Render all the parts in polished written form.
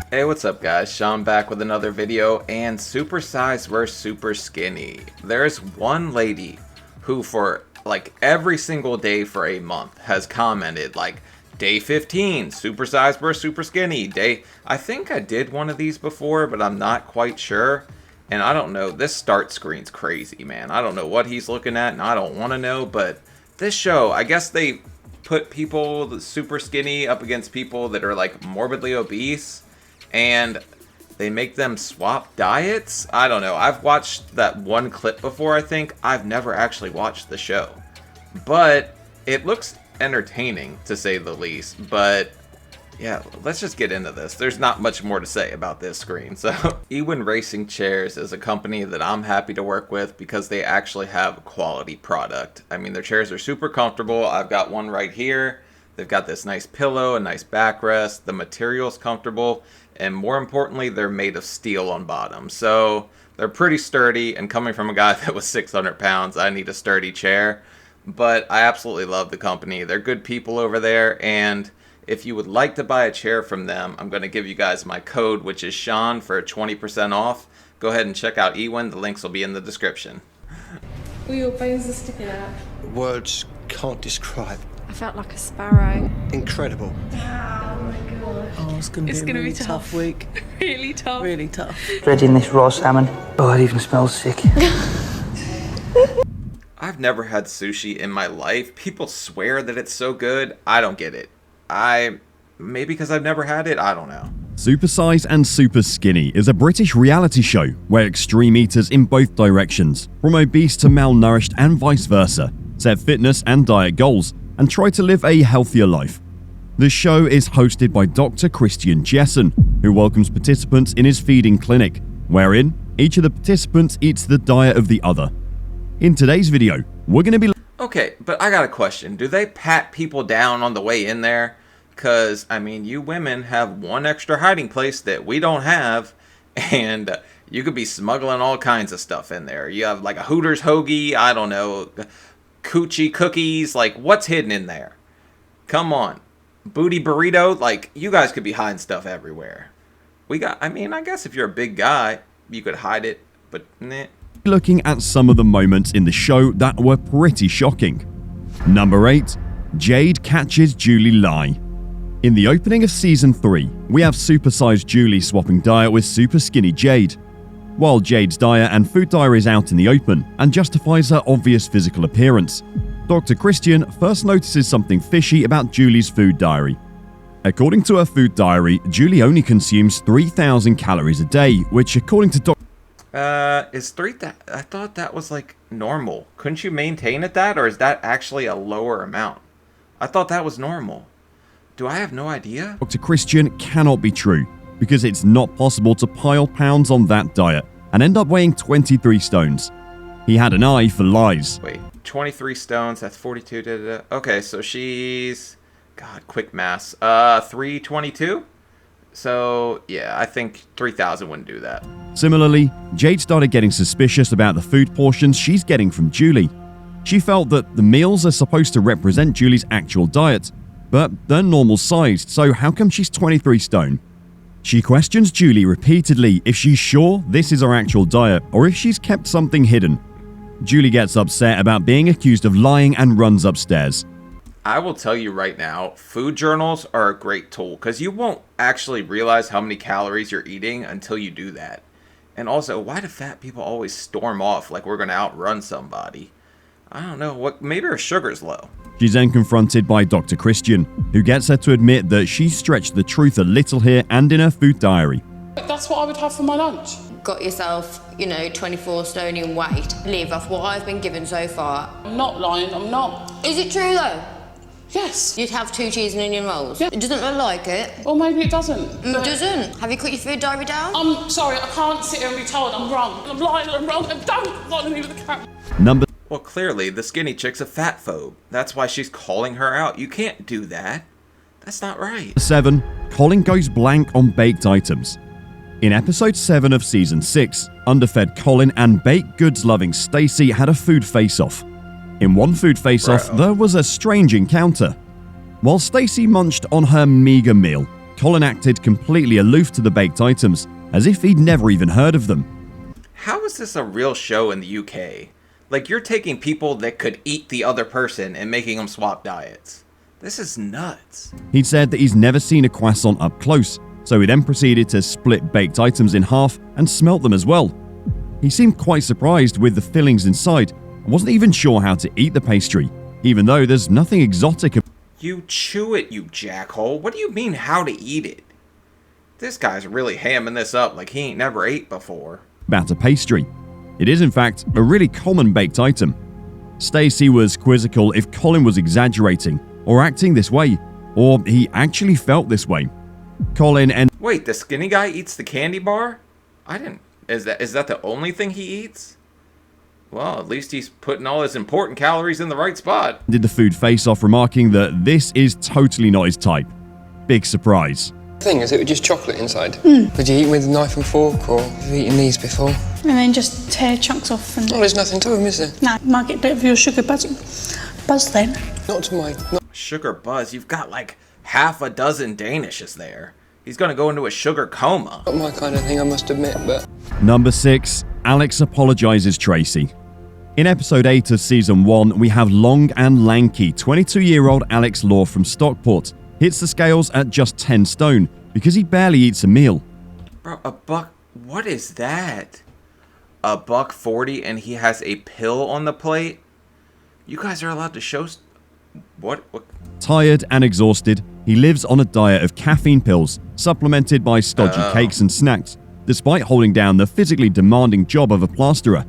Hey, what's up guys? Sean back with another video, and Supersize vs Superskinny. There's one lady who for like every single day for a month has commented like day 15, Supersize vs Superskinny, day... I think I did one of these before, but I'm not quite sure. And I don't know, this start screen's crazy, man. I don't know what he's looking at, and I don't want to know, but this show, I guess they put people super skinny up against people that are like morbidly obese, and they make them swap diets? I don't know. I've watched that one clip before, I think. I've never actually watched the show. But it looks entertaining, to say the least. But yeah, let's just get into this. There's not much more to say about this screen. So, Ewin Racing Chairs is a company that I'm happy to work with because they actually have a quality product. I mean, their chairs are super comfortable. I've got one right here. They've got this nice pillow, a nice backrest. The material's comfortable. And more importantly, they're made of steel on bottom. So, they're pretty sturdy. And coming from a guy that was 600 pounds, I need a sturdy chair. But I absolutely love the company. They're good people over there. And if you would like to buy a chair from them, I'm going to give you guys my code, which is Sean, for 20% off. Go ahead and check out Ewin. The links will be in the description. All your bones are sticking out. Words can't describe. I felt like a sparrow. Incredible. Oh my gosh. Oh, it's gonna be a really tough week. Really tough. Really tough. Dreading this raw salmon. Oh, it even smells sick. I've never had sushi in my life. People swear that it's so good. I don't get it. Maybe because I've never had it, I don't know. Supersize and Superskinny is a British reality show where extreme eaters in both directions, from obese to malnourished and vice versa, set fitness and diet goals and try to live a healthier life. The show is hosted by Dr. Christian Jessen, who welcomes participants in his feeding clinic, wherein each of the participants eats the diet of the other. In today's video, we're going to be... Okay, but I got a question. Do they pat people down on the way in there? Because, I mean, you women have one extra hiding place that we don't have, and you could be smuggling all kinds of stuff in there. You have like a Hooters hoagie, I don't know, coochie cookies, like what's hidden in there? Come on. Booty burrito, like you guys could be hiding stuff everywhere. I mean, I guess if you're a big guy, you could hide it, but nah. Looking at some of the moments in the show that were pretty shocking. Number 8. Jade catches Julie lie. In the opening of Season 3, we have Supersize Julie swapping diet with Superskinny Jade. While Jade's diet and food diary is out in the open and justifies her obvious physical appearance, Dr. Christian first notices something fishy about Julie's food diary. According to her food diary, Julie only consumes 3,000 calories a day, which according to Dr. Is 3,000? I thought that was like normal. Couldn't you maintain at that, or is that actually a lower amount? I thought that was normal. Do I have no idea? Dr. Christian cannot be true, because it's not possible to pile pounds on that diet and end up weighing 23 stones. He had an eye for lies. Wait, 23 stones, that's 42, Okay, so she's... God, quick maths. 322? So, yeah, I think 3,000 wouldn't do that. Similarly, Jade started getting suspicious about the food portions she's getting from Julie. She felt that the meals are supposed to represent Julie's actual diet, but they're normal sized, so how come she's 23 stone? She questions Julie repeatedly if she's sure this is her actual diet or if she's kept something hidden. Julie gets upset about being accused of lying and runs upstairs. I will tell you right now, food journals are a great tool because you won't actually realize how many calories you're eating until you do that. And also, why do fat people always storm off like we're going to outrun somebody? I don't know, maybe her sugar's low. She's then confronted by Dr. Christian, who gets her to admit that she's stretched the truth a little here and in her food diary. That's what I would have for my lunch. Got yourself, 24 stone in weight. Live off what I've been given so far. I'm not lying, I'm not. Is it true though? Yes. You'd have 2 cheese and onion rolls? Yeah. It doesn't look like it. Or maybe it doesn't. It doesn't. Have you cut your food diary down? I'm sorry, I can't sit here and be told I'm wrong. I'm lying, I'm wrong, and don't follow me with the camera. Number... Well, clearly, the skinny chick's a fat phobe. That's why she's calling her out. You can't do that. That's not right. 7. Colin goes blank on baked items. In episode 7 of season 6, underfed Colin and baked goods loving Stacey had a food face-off. In one food face-off, there was a strange encounter. While Stacey munched on her meager meal, Colin acted completely aloof to the baked items, as if he'd never even heard of them. How is this a real show in the UK? Like, you're taking people that could eat the other person and making them swap diets. This is nuts. He'd said that he's never seen a croissant up close, so he then proceeded to split baked items in half and smelt them as well. He seemed quite surprised with the fillings inside and wasn't even sure how to eat the pastry, even though there's nothing exotic about You chew it, you jackhole. What do you mean how to eat it? This guy's really hamming this up like he ain't never ate before. a pastry. It is in fact a really common baked item. Stacey was quizzical if Colin was exaggerating or acting this way, or he actually felt this way. Colin and Wait, the skinny guy eats the candy bar? Is that the only thing he eats? Well, at least he's putting all his important calories in the right spot. did the food face-off, remarking that this is totally not his type. Big surprise. The thing is, it was just chocolate inside. Did you eat with a knife and fork, or have you eaten these before? And then just tear chunks off and... Oh, there's nothing to them, is there? Nah, might get a bit of your sugar buzz then. Not to my... Sugar buzz? You've got like half a dozen Danishes there. He's gonna go into a sugar coma. Not my kind of thing, I must admit, but... Number 6. Alex apologizes Tracy. In episode 8 of season 1, we have long and lanky 22-year-old Alex Law from Stockport hits the scales at just 10 stone because he barely eats a meal. Bro, a buck... What is that? $1.40 and he has a pill on the plate? You guys are allowed to show... What? Tired and exhausted, he lives on a diet of caffeine pills supplemented by stodgy cakes and snacks, despite holding down the physically demanding job of a plasterer.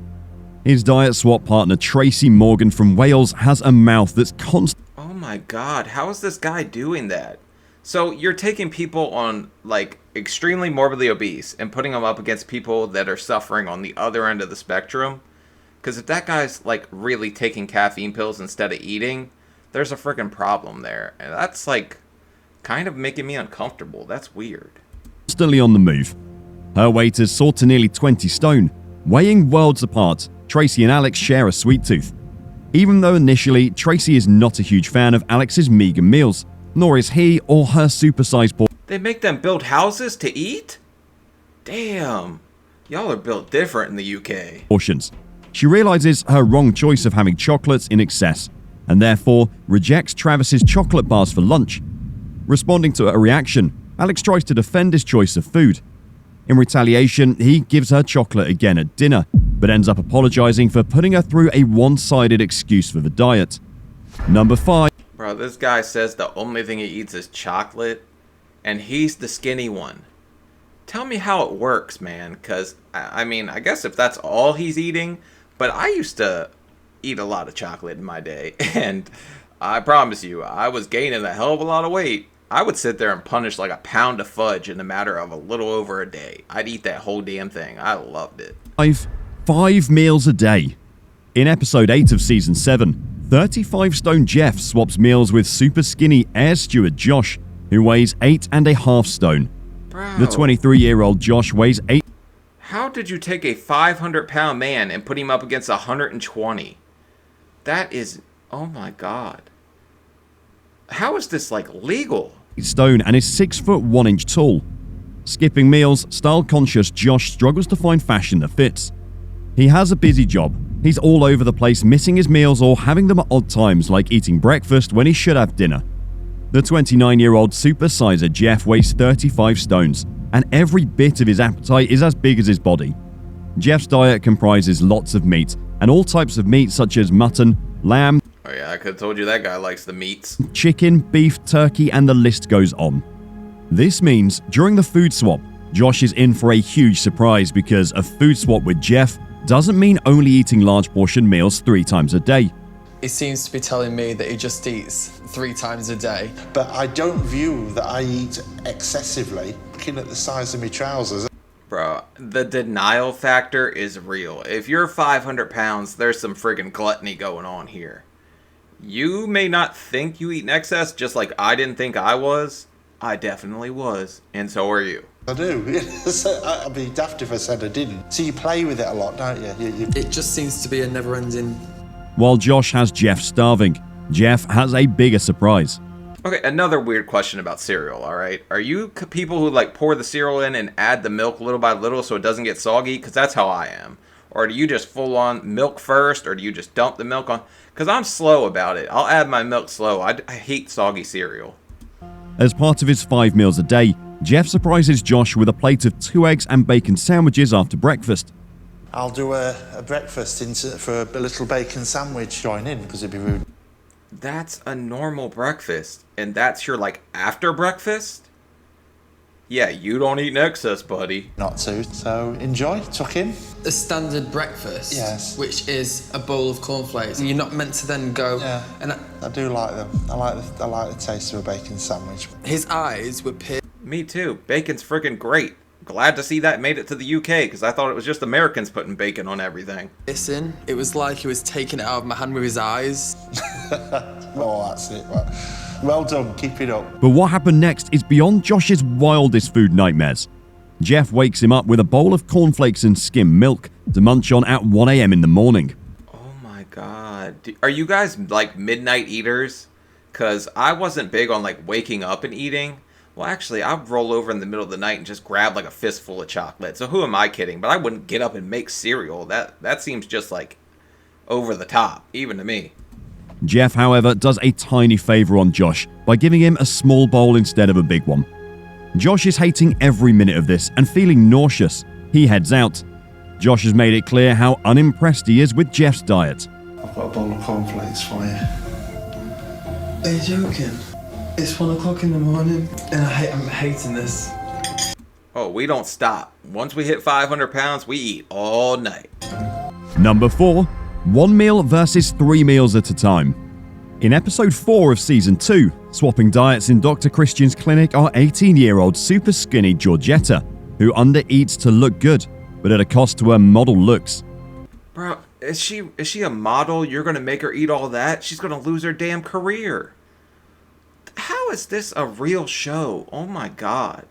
His diet swap partner Tracy Morgan from Wales has a mouth that's constant. Oh my god, how is this guy doing that? So you're taking people on, like, extremely morbidly obese and putting them up against people that are suffering on the other end of the spectrum? Because if that guy's, like, really taking caffeine pills instead of eating, there's a freaking problem there. And that's, like, kind of making me uncomfortable. That's weird. Constantly on the move. Her weight has soared to nearly 20 stone. Weighing worlds apart, Tracy and Alex share a sweet tooth. Even though initially, Tracy is not a huge fan of Alex's meager meals, nor is he or her supersized They make them build houses to eat? Damn. Y'all are built different in the UK. portions. She realizes her wrong choice of having chocolates in excess, and therefore rejects Travis's chocolate bars for lunch. Responding to her reaction, Alex tries to defend his choice of food. In retaliation, he gives her chocolate again at dinner, but ends up apologizing for putting her through a one-sided excuse for the diet. Number 5. Bro, this guy says the only thing he eats is chocolate, and he's the skinny one. Tell me how it works, man, because, I mean, I guess if that's all he's eating, but I used to eat a lot of chocolate in my day, and I promise you, I was gaining a hell of a lot of weight. I would sit there and punish like a pound of fudge in a matter of a little over a day. I'd eat that whole damn thing. I loved it. 5 meals a day. In episode 8 of season 7, 35 stone Jeff swaps meals with super skinny air steward Josh, who weighs 8.5 stone. Bro, The 23-year-old Josh weighs 8. how did you take a 500-pound man and put him up against 120? That is, oh my god. How is this, like, legal? stone and is 6 foot 1 inch tall. Skipping meals, style-conscious Josh struggles to find fashion that fits. He has a busy job. He's all over the place, missing his meals or having them at odd times, like eating breakfast when he should have dinner. The 29-year-old supersizer Jeff weighs 35 stones, and every bit of his appetite is as big as his body. Jeff's diet comprises lots of meat, and all types of meat such as mutton, lamb, Oh yeah, I could have told you that guy likes the meats. chicken, beef, turkey, and the list goes on. This means during the food swap, Josh is in for a huge surprise because a food swap with Jeff doesn't mean only eating large portion meals 3 times a day. He seems to be telling me that he just eats 3 times a day. But I don't view that I eat excessively. Looking at the size of my trousers. Bro, the denial factor is real. If you're 500 pounds, there's some friggin' gluttony going on here. You may not think you eat in excess, just like I didn't think I was. I definitely was, and so are you. I do. I'd be daft if I said I didn't. So you play with it a lot, don't you? It just seems to be a never-ending... While Josh has Jeff starving, Jeff has a bigger surprise. Okay, another weird question about cereal, alright? Are you people who like pour the cereal in and add the milk little by little so it doesn't get soggy? Because that's how I am. Or do you just full on milk first, or do you just dump the milk on? Because I'm slow about it. I'll add my milk slow. I hate soggy cereal. As part of his 5 meals a day, Jeff surprises Josh with a plate of 2 eggs and bacon sandwiches after breakfast. I'll do a breakfast for a little bacon sandwich. Join in, because it'd be rude. That's a normal breakfast. And that's your, like, after breakfast? Yeah, you don't eat in excess, buddy. Not to. So enjoy, tuck in. A standard breakfast, yes, which is a bowl of cornflakes. You're not meant to then go. Yeah, and I do like them. I like the taste of a bacon sandwich. His eyes were pierced. Me too. Bacon's freaking great. Glad to see that made it to the UK, because I thought it was just Americans putting bacon on everything. Listen, it was like he was taking it out of my hand with his eyes. Oh, that's it. Well done, keep it up. But what happened next is beyond Josh's wildest food nightmares. Jeff wakes him up with a bowl of cornflakes and skim milk to munch on at 1 a.m. in the morning. Oh my god. Are you guys like midnight eaters? Because I wasn't big on like waking up and eating. Well, actually, I'd roll over in the middle of the night and just grab like a fistful of chocolate. So who am I kidding? But I wouldn't get up and make cereal. That seems just like over the top, even to me. Jeff, however, does a tiny favor on Josh by giving him a small bowl instead of a big one. Josh is hating every minute of this and feeling nauseous. He heads out. Josh has made it clear how unimpressed he is with Jeff's diet. I've got a bowl of cornflakes for you. Are you joking? It's 1 o'clock in the morning and I'm hating this. Oh, we don't stop. Once we hit 500 pounds, we eat all night. Number 4. 1 meal versus 3 meals at a time. In episode 4 of season 2, swapping diets in Dr. Christian's clinic are 18-year-old super skinny Georgetta, who undereats to look good, but at a cost to her model looks. Bro, is she a model? You're gonna make her eat all that? She's gonna lose her damn career. How is this a real show? Oh my god.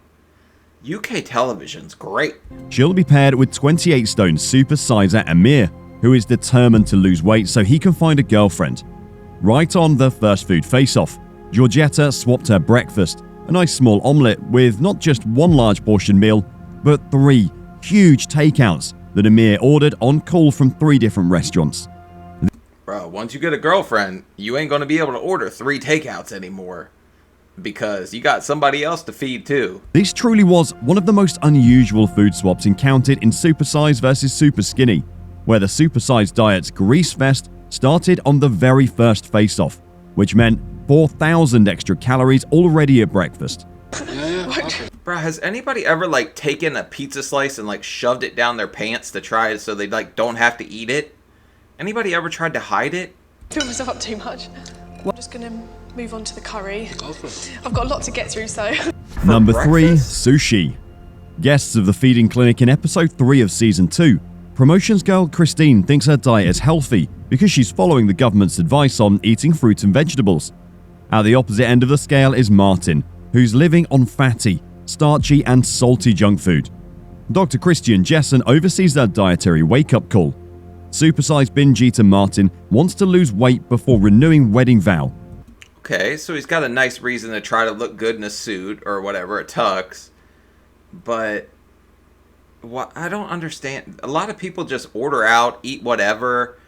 UK television's great. She'll be paired with 28-stone Supersizer Amir, who is determined to lose weight so he can find a girlfriend. Right on the first food face-off, Georgetta swapped her breakfast, a nice small omelette with not just 1 large portion meal, but 3 huge takeouts that Amir ordered on call from 3 different restaurants. Bro, once you get a girlfriend, you ain't gonna be able to order 3 takeouts anymore. Because you got somebody else to feed too. This truly was one of the most unusual food swaps encountered in Supersize vs Superskinny, where the Supersize diet's grease fest started on the very first face-off, which meant 4,000 extra calories already at breakfast. Bro, has anybody ever like taken a pizza slice and like shoved it down their pants to try it so they like don't have to eat it? Anybody ever tried to hide it? Build myself up too much. I'm just gonna move on to the curry. I've got a lot to get through, so. Number 3, sushi. Guests of the feeding clinic in episode 3 of season 2. Promotions girl Christine thinks her diet is healthy because she's following the government's advice on eating fruit and vegetables. At the opposite end of the scale is Martin, who's living on fatty, starchy and salty junk food. Dr. Christian Jessen oversees that dietary wake-up call. Supersize binge eater Martin wants to lose weight before renewing wedding vow. Okay, so he's got a nice reason to try to look good in a suit or whatever, a tux. But what I don't understand, a lot of people just order out, eat whatever,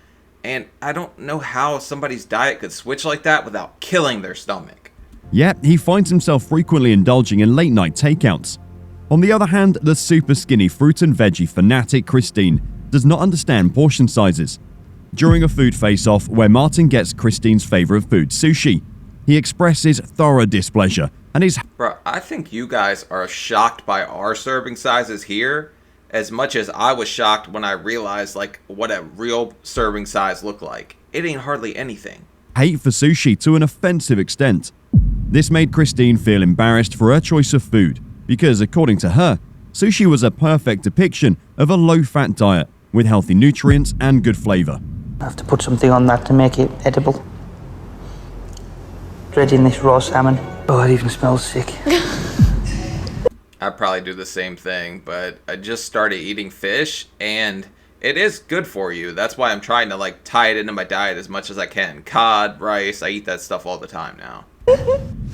and I don't know how somebody's diet could switch like that without killing their stomach. Yet, he finds himself frequently indulging in late-night takeouts. On the other hand, the super skinny fruit and veggie fanatic Christine does not understand portion sizes. During a food face-off where Martin gets Christine's favorite food, sushi, he expresses thorough displeasure and is... Bro, I think you guys are shocked by our serving sizes here as much as I was shocked when I realized like what a real serving size looked like. It ain't hardly anything. Hate for sushi to an offensive extent. This made Christine feel embarrassed for her choice of food because, according to her, sushi was a perfect depiction of a low-fat diet with healthy nutrients and good flavor. I have to put something on that to make it edible. Dreading this raw salmon. Oh, it even smells sick. I'd probably do the same thing, but I just started eating fish and it is good for you. That's why I'm trying to like tie it into my diet as much as I can. Cod, rice, I eat that stuff all the time now.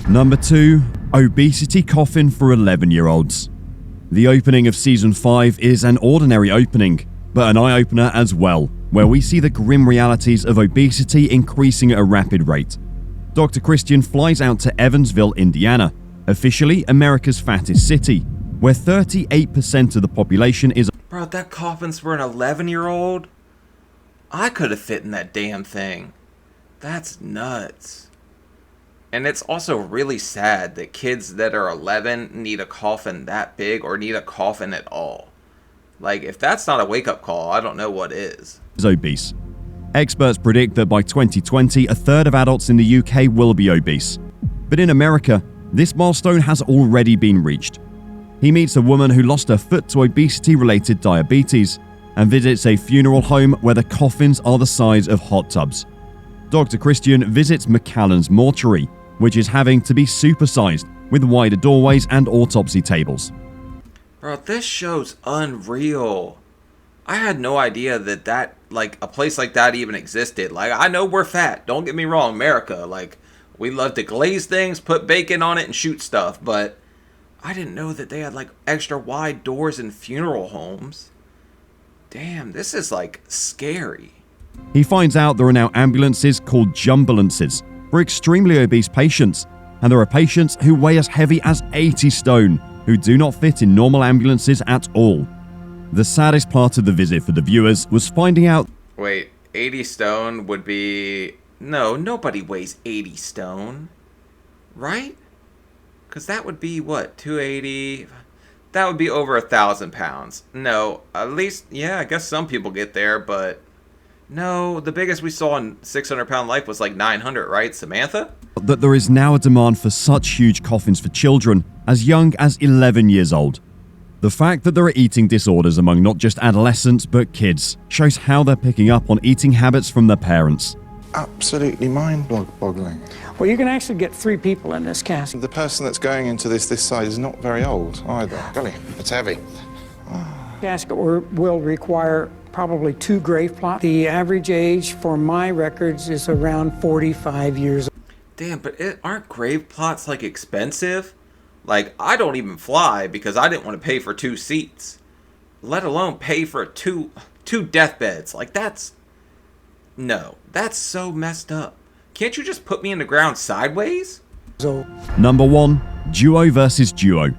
Number 2. Obesity Coffin for 11-year-olds. The opening of Season 5 is an ordinary opening, but an eye-opener as well, where we see the grim realities of obesity increasing at a rapid rate. Dr. Christian flies out to Evansville, Indiana, officially America's fattest city, where 38% of the population is... Bro, that coffin's for an 11-year-old? I could have fit in that damn thing. That's nuts. And it's also really sad that kids that are 11 need a coffin that big or need a coffin at all. Like, if that's not a wake-up call, I don't know what is. Obese. Experts predict that by 2020, a third of adults in the UK will be obese. But in America, this milestone has already been reached. He meets a woman who lost her foot to obesity-related diabetes and visits a funeral home where the coffins are the size of hot tubs. Dr. Christian visits McAllen's mortuary, which is having to be supersized with wider doorways and autopsy tables. Bro, this show's unreal. I had no idea that like, a place like that even existed. Like, I know we're fat, don't get me wrong, America. Like, we love to glaze things, put bacon on it, and shoot stuff, but I didn't know that they had, like, extra wide doors in funeral homes. Damn, this is, like, scary. He finds out there are now ambulances called jumbulances for extremely obese patients, and there are patients who weigh as heavy as 80 stone who do not fit in normal ambulances at all. The saddest part of the visit for the viewers was finding out... Wait, 80 stone would be... No, nobody weighs 80 stone. Right? Because that would be, what, 280... That would be over 1,000 pounds. No, at least, yeah, I guess some people get there, but... No, the biggest we saw in 600-pound life was like 900, right, Samantha? That there is now a demand for such huge coffins for children as young as 11 years old. The fact that there are eating disorders among not just adolescents but kids shows how they're picking up on eating habits from their parents. Absolutely mind-boggling. Well, you can actually get 3 people in this casket. The person that's going into this side is not very old either. Really, it's heavy. Casket will require probably 2 grave plots. The average age for my records is around 45 years old. Damn, but aren't grave plots, like, expensive? Like, I don't even fly because I didn't want to pay for 2 seats. Let alone pay for two deathbeds. Like, that's... No, that's so messed up. Can't you just put me in the ground sideways? Number 1. Duo versus Duo.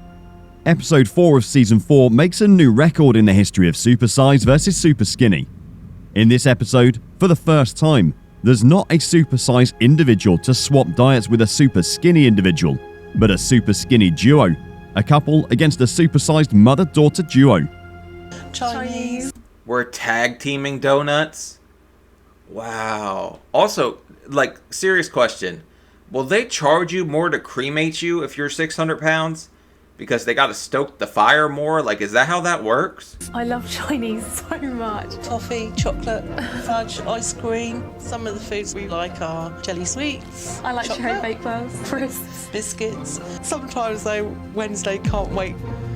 Episode 4 of Season 4 makes a new record in the history of Supersize versus Superskinny. In this episode, for the first time, there's not a Supersize individual to swap diets with a Superskinny individual, but a Superskinny duo, a couple against a supersized mother-daughter duo. Chinese. We're tag teaming donuts? Wow. Also, like, serious question. Will they charge you more to cremate you if you're 600 pounds? Because they gotta stoke the fire more? Like, is that how that works? I love Chinese so much. Toffee, chocolate, fudge, ice cream. Some of the foods we like are jelly sweets. I like chocolate, cherry baked balls, crisps, biscuits. Sometimes though, Wednesday can't wait,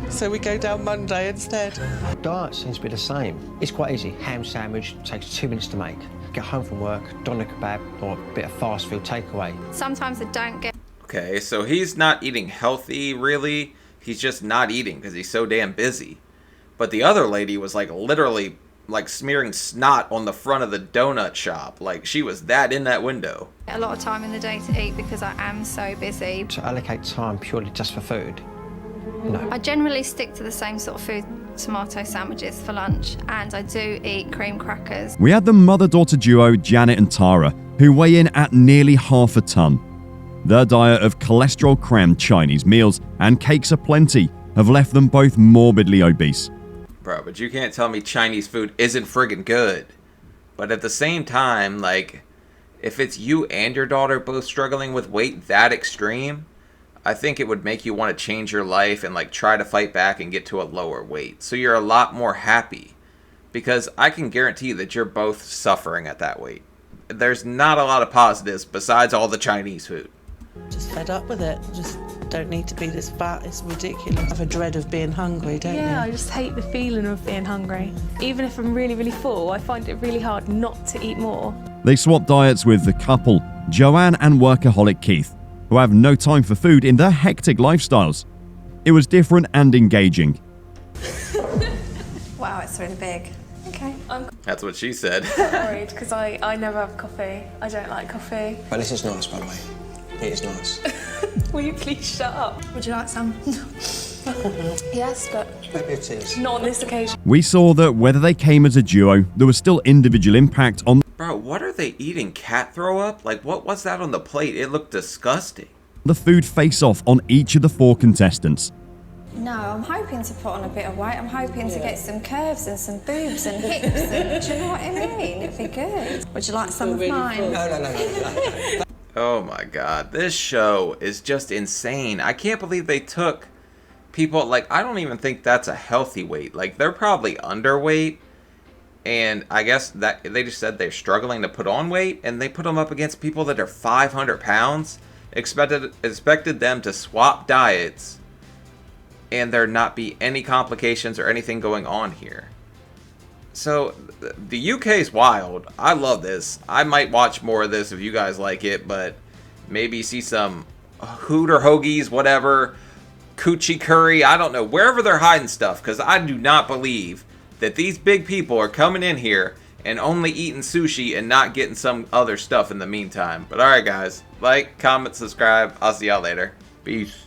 so we go down Monday instead. Diet seems to be the same. It's quite easy. Ham sandwich takes 2 minutes to make. Get home from work, doner kebab or a bit of fast food takeaway. Sometimes I don't get... Okay, so he's not eating healthy, really. He's just not eating because he's so damn busy. But the other lady was, like, literally, like, smearing snot on the front of the donut shop. Like, she was that in that window. a lot of time in the day to eat because I am so busy. To allocate time purely just for food? No. I generally stick to the same sort of food, tomato sandwiches for lunch, and I do eat cream crackers. We had the mother-daughter duo Janet and Tara, who weigh in at nearly half a ton. Their diet of cholesterol-crammed Chinese meals and cakes aplenty have left them both morbidly obese. Bro, but you can't tell me Chinese food isn't friggin' good. But at the same time, like, if it's you and your daughter both struggling with weight that extreme, I think it would make you want to change your life and, like, try to fight back and get to a lower weight. So you're a lot more happy. Because I can guarantee that you're both suffering at that weight. There's not a lot of positives besides all the Chinese food. Just fed up with it. Just don't need to be this fat. It's ridiculous. I have a dread of being hungry, don't you? Yeah, I just hate the feeling of being hungry. Even if I'm really, really full, I find it really hard not to eat more. They swap diets with the couple, Joanne and workaholic Keith, who have no time for food in their hectic lifestyles. It was different and engaging. Wow, it's really big. Okay. That's what she said. I'm worried because I never have coffee. I don't like coffee. But this is nice, by the way. It is nice. Will you please shut up? Would you like some? Yes, but Maybe it is. not on this occasion. We saw that whether they came as a duo, there was still individual impact on Bro, what are they eating? Cat throw up? Like, what was that on the plate? It looked disgusting. the food face-off on each of the 4 contestants. No, I'm hoping to put on a bit of weight. I'm hoping to get some curves and some boobs and hips. And, do you know what I mean? It'd be good. Would you like some of mine? No. Oh my god, this show is just insane. I can't believe they took people, like, I don't even think that's a healthy weight. Like, they're probably underweight, and I guess that they just said they're struggling to put on weight, and they put them up against people that are 500 pounds, expected them to swap diets, and there not be any complications or anything going on here. So, the UK is wild. I love this. I might watch more of this if you guys like it, but maybe see some Hooter Hoagies, whatever, Coochie Curry, I don't know, wherever they're hiding stuff, because I do not believe that these big people are coming in here and only eating sushi and not getting some other stuff in the meantime. But alright guys, like, comment, subscribe, I'll see y'all later. Peace.